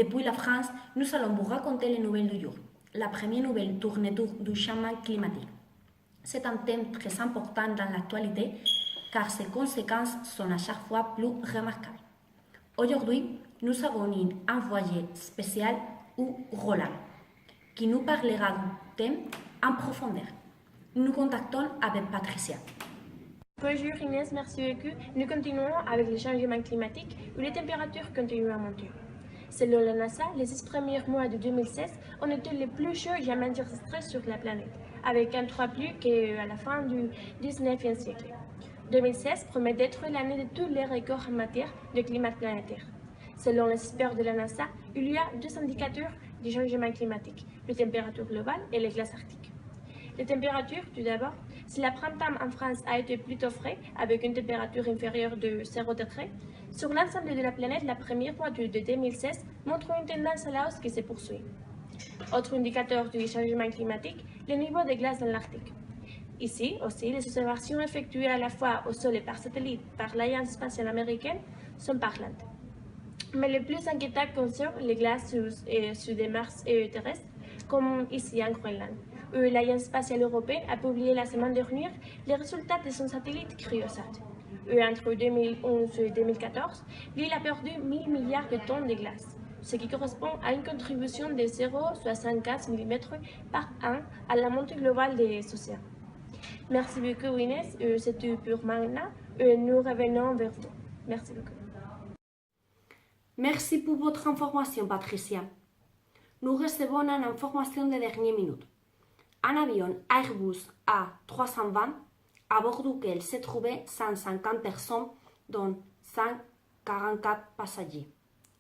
depuis la France, nous allons vous raconter les nouvelles du jour. La première nouvelle tourne autour du changement climatique. C'est un thème très important dans l'actualité car ses conséquences sont à chaque fois plus remarquables. Aujourd'hui, nous avons un envoyé spécial ou Roland qui nous parlera du thème en profondeur. Nous contactons avec Patricia. Bonjour Inès, merci beaucoup. Nous continuons avec le changement climatique où les températures continuent à monter. Selon la NASA, les 6 premiers mois de 2016 ont été les plus chauds jamais enregistrés sur la planète, avec un 3 plus qu'à la fin du 19e siècle. 2016 promet d'être l'année de tous les records en matière de climat planétaire. Selon les experts de la NASA, il y a deux indicateurs du changement climatique, la température globale et les glaces arctiques. Les températures, tout d'abord, si le printemps en France a été plutôt frais, avec une température inférieure de 0 degré, sur l'ensemble de la planète, la première mois de 2016 montre une tendance à la hausse qui se poursuit. Autre indicateur du changement climatique, le niveau des glaces dans l'Arctique. Ici aussi, les observations effectuées à la fois au sol et par satellite par l'Agence spatiale américaine sont parlantes. Mais le plus inquiétant concerne les glaces sous des mers terrestres, comme ici en Groenland, où l'Agence spatiale européenne a publié la semaine dernière les résultats de son satellite Cryosat. Entre 2011 et 2014, l'île a perdu 1000 milliards de tonnes de glace, ce qui correspond à une contribution de 0,75 mm par an à la montée globale des océans. Merci beaucoup Inès, c'est tout pour maintenant, nous revenons vers vous. Merci beaucoup. Merci pour votre information, Patricia. Nous recevons une information de dernière minute. Un avion Airbus A320, à bord duquel se trouvaient 150 personnes, dont 144 passagers,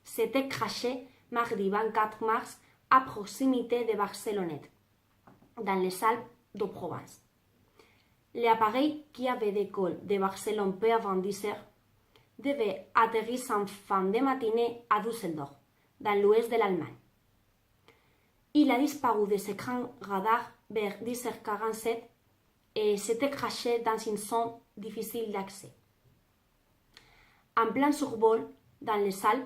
s'était crashé mardi 24 mars à proximité de Barcelonnette, dans les Alpes de Provence. L'appareil qui avait décollé de Barcelone peu avant 10 heures devait atterrir en fin de matinée à Düsseldorf, dans l'ouest de l'Allemagne. Il a disparu des écrans radars vers 10h47 et s'était crashé dans une zone difficile d'accès. En plein survol dans les Alpes,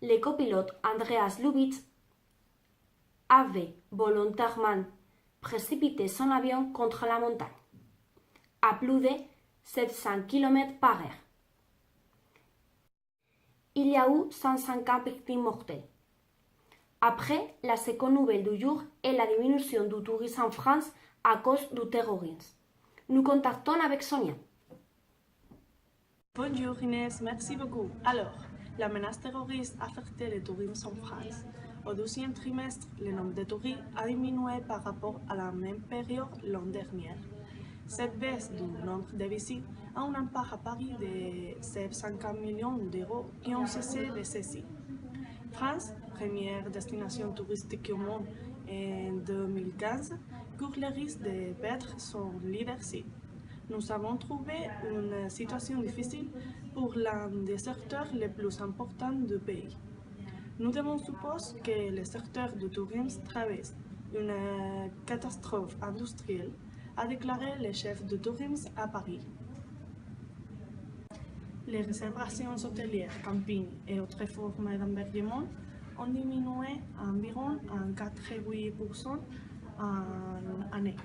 le copilote Andreas Lubitz avait volontairement précipité son avion contre la montagne, à plus de 700 km par heure. Il y a eu 150 victimes mortelles. Après, la seconde nouvelle du jour est la diminution du tourisme en France à cause du terrorisme. Nous contactons avec Sonia. Bonjour Inès, merci beaucoup. Alors, la menace terroriste a affecté le tourisme en France. Au deuxième trimestre, le nombre de touristes a diminué par rapport à la même période l'année dernière. Cette baisse du nombre de visites a un impact à Paris de 750 millions d'euros qui ont cessé de cesser. France, première destination touristique au monde en 2015, court le risque de perdre son leadership. Nous avons trouvé une situation difficile pour l'un des secteurs les plus importants du pays. Nous devons supposer que le secteur du tourisme traverse une catastrophe industrielle, a déclaré le chef de tourisme à Paris. Les réservations hôtelières, camping et autres formes d'hébergement ont diminué environ 4,8% en année.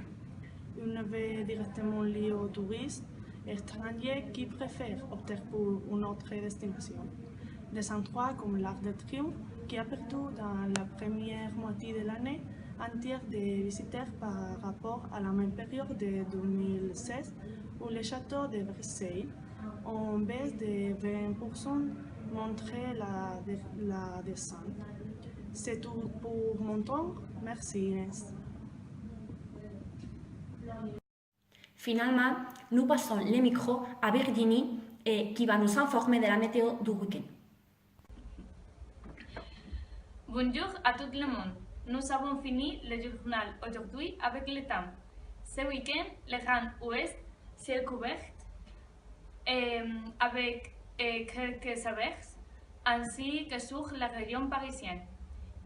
Une baisse directement liée aux touristes étrangers qui préfèrent opter pour une autre destination. Des endroits comme l'Arc de Triomphe, qui a perdu dans la première moitié de l'année un tiers des visiteurs par rapport à la même période de 2016, où le château de Versailles, en baisse de 20%, montrait la descente. C'est tout pour mon temps. Merci Inès. Finalement, nous passons le micro à Virginie qui va nous informer de la météo du week-end. Bonjour à tout le monde. Nous avons fini le journal aujourd'hui avec le temps. Ce week-end, le Grand Ouest, ciel couvert, avec quelques averses, ainsi que sur la région parisienne.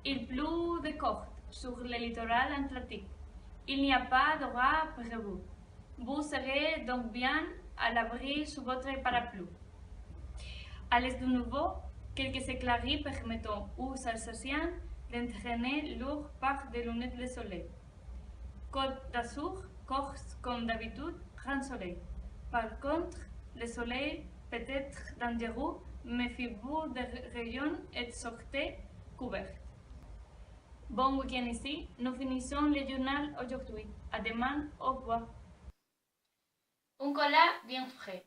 Il pleut de courte sur le littoral atlantique. Il n'y a pas d'orage prévu. Vous serez donc bien à l'abri sous votre parapluie. À l'est de nouveau, quelques éclairies permettant aux Alsaciens d'entraîner leur par des lunettes de soleil. Côte d'Azur, Corse comme d'habitude, grand soleil. Par contre, le soleil peut être dangereux, méfiez-vous des rayons et sortez couverts. Bon week-end ici, nous finissons le journal aujourd'hui. À demain, au revoir. Un cola bien frais,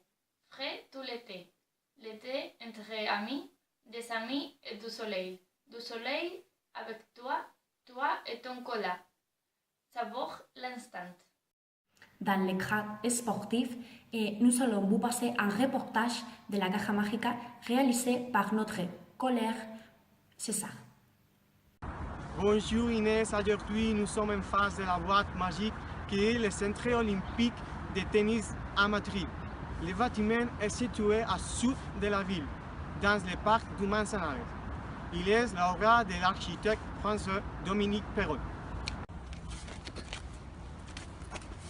frais tout l'été. L'été entre amis, des amis et du soleil. Du soleil avec toi, toi et ton cola. Savore l'instant. Dans le cadre sportif, nous allons vous passer un reportage de la Caja Mágica réalisé par notre collègue César. Bonjour Inès, aujourd'hui nous sommes en face de la boîte magique qui est le centre olympique de tennis à Madrid. Le bâtiment est situé au sud de la ville, dans le parc du Manzanares. Il est l'œuvre de l'architecte français Dominique Perron.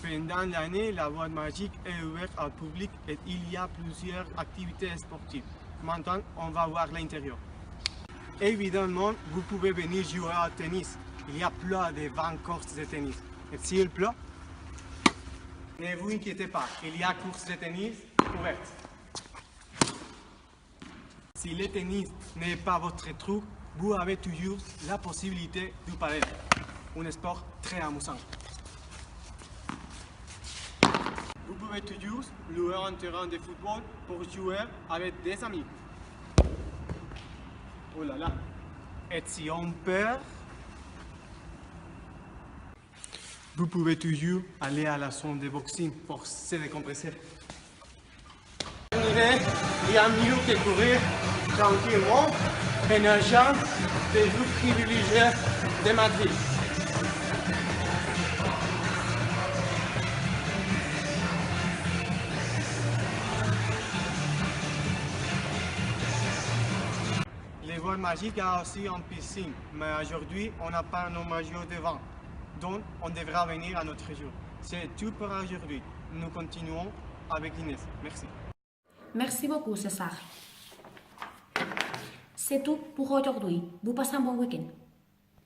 Pendant l'année, la boîte magique est ouverte au public et il y a plusieurs activités sportives. Maintenant, on va voir l'intérieur. Évidemment, vous pouvez venir jouer au tennis. Il y a plein de 20 courses de tennis. Et s'il pleut, ne vous inquiétez pas, il y a courses de tennis ouvertes. Si le tennis n'est pas votre truc, vous avez toujours la possibilité de padel, un sport très amusant. Vous pouvez toujours louer un terrain de football pour jouer avec des amis. Oh là là! Et si on perd, vous pouvez toujours aller à la zone de boxing pour se décompresser. Il y a mieux que courir tranquillement en agent des groupes privilégiés de Madrid. Les boîtes magiques a aussi une piscine, mais aujourd'hui on n'a pas nos maillots devant, donc on devra venir à notre jour. C'est tout pour aujourd'hui. Nous continuons avec Inès. Merci. Merci beaucoup César. C'est tout pour aujourd'hui. Vous passez un bon week-end.